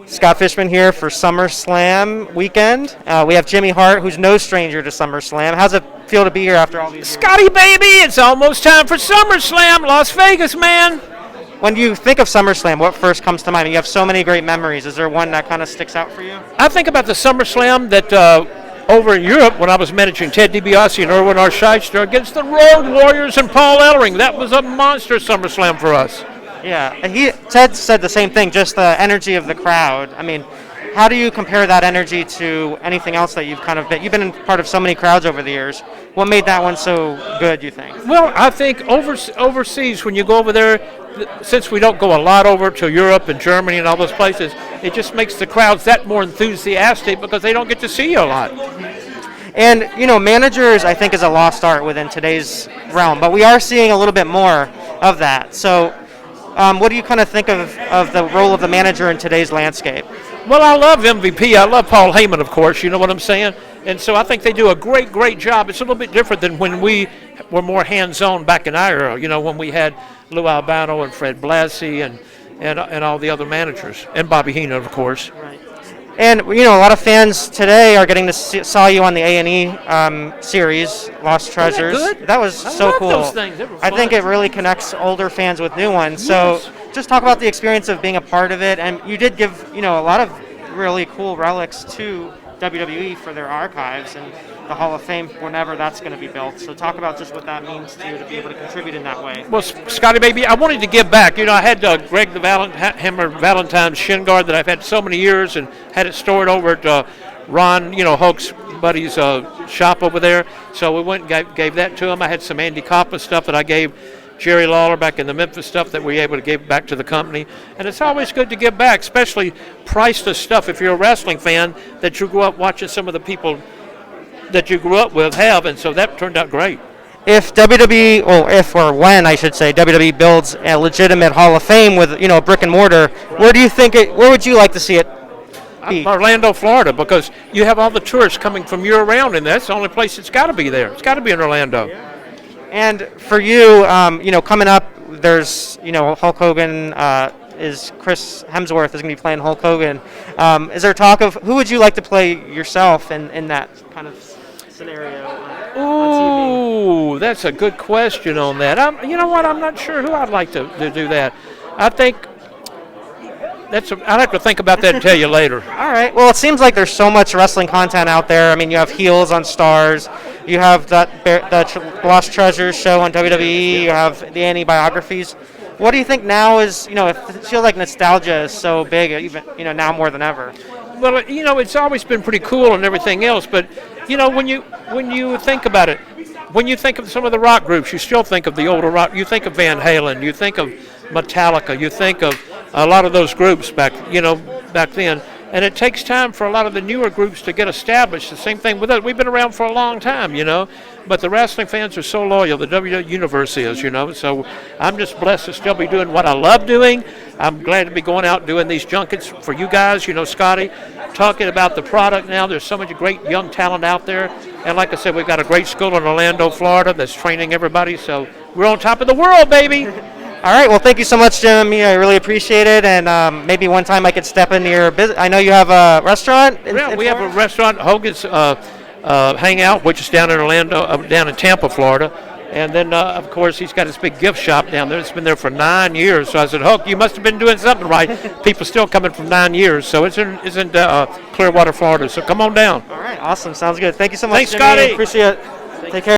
Scott Fishman here for SummerSlam weekend. We have Jimmy Hart, who's no stranger to SummerSlam. How's it feel to be here after all these years? Scotty, baby, it's almost time for SummerSlam, Las Vegas, man. When you think of SummerSlam, what first comes to mind? You have so many great memories. Is there one that kind of sticks out for you? I think about the SummerSlam that over in Europe when I was managing Ted DiBiase and Erwin R. Scheidster against the Road Warriors and Paul Ellering. That was a monster SummerSlam for us. Yeah, and Ted said the same thing, just the energy of the crowd. I mean, how do you compare that energy to anything else that you've kind of been? You've been part of so many crowds over the years. What made that one so good, you think? Well, I think overseas, when you go over there, since we don't go a lot over to Europe and Germany and all those places, it just makes the crowds that more enthusiastic because they don't get to see you a lot. And, managers, I think, is a lost art within today's realm, but we are seeing a little bit more of that. So what do you kind of think of the role of the manager in today's landscape? Well, I love MVP. I love Paul Heyman, of course. You know what I'm saying? And so I think they do a great, great job. It's a little bit different than when we were more hands-on back in our era, when we had Lou Albano and Fred Blassie and all the other managers, and Bobby Heenan, of course. Right. And, a lot of fans today are getting to saw you on the A&E series, Lost Treasures. That was so cool. Those things. I think it really connects older fans with new ones. So just talk about the experience of being a part of it. And you did give, a lot of really cool relics to WWE for their archives and the Hall of Fame whenever that's going to be built. So talk about just what that means to you to be able to contribute in that way. Well, Scotty, baby, I wanted to give back. I had Greg the Hammer Valentine's shin guard that I've had so many years and had it stored over at Ron, Hulk's buddy's shop over there. So we went and gave that to him. I had some Andy Coppa stuff that I gave Jerry Lawler back in the Memphis stuff that we were able to give back to the company. And it's always good to give back, especially priceless stuff if you're a wrestling fan that you grew up watching some of the people that you grew up with have, and so that turned out great. If WWE, or when I should say, WWE builds a legitimate Hall of Fame with, brick and mortar, where would you like to see it be? Orlando, Florida, because you have all the tourists coming from year round, and that's the only place it's got to be there. It's got to be in Orlando. Yeah. And for you, coming up, there's, Hulk Hogan, is Chris Hemsworth is going to be playing Hulk Hogan. Is there talk of who would you like to play yourself in that kind of scenario on TV? That's a good question on that. You know what? I'm not sure who I'd like to do that. I think I'd have to think about that and tell you later. All right. Well, it seems like there's so much wrestling content out there. I mean, you have Heels on Stars. You have that Lost Treasures show on WWE. You have the A&E biographies. What do you think now is, it feels like nostalgia is so big, even, now more than ever. Well, it's always been pretty cool and everything else, but, when you think about it, when you think of some of the rock groups, you still think of the older rock. You think of Van Halen, you think of Metallica, you think of a lot of those groups back then. And it takes time for a lot of the newer groups to get established. The same thing with us. We've been around for a long time, but the wrestling fans are so loyal. The WWE universe is, So I'm just blessed to still be doing what I love doing. I'm glad to be going out doing these junkets for you guys, Scotty, talking about the product now. There's so much great young talent out there. And like I said, we've got a great school in Orlando, Florida that's training everybody. So we're on top of the world, baby. All right. Well, thank you so much, Jimmy. I really appreciate it. And maybe one time I could step into your business. I know you have a restaurant. We have a restaurant, Hogan's Hangout, which is down in Orlando, down in Tampa, Florida. And then, of course, he's got his big gift shop down there. It's been there for 9 years. So I said, Hook, you must have been doing something right. People still coming from 9 years. So it's in Clearwater, Florida. So come on down. All right. Awesome. Sounds good. Thank you so much, Thanks, Jimmy. Scotty. Appreciate it. Take care.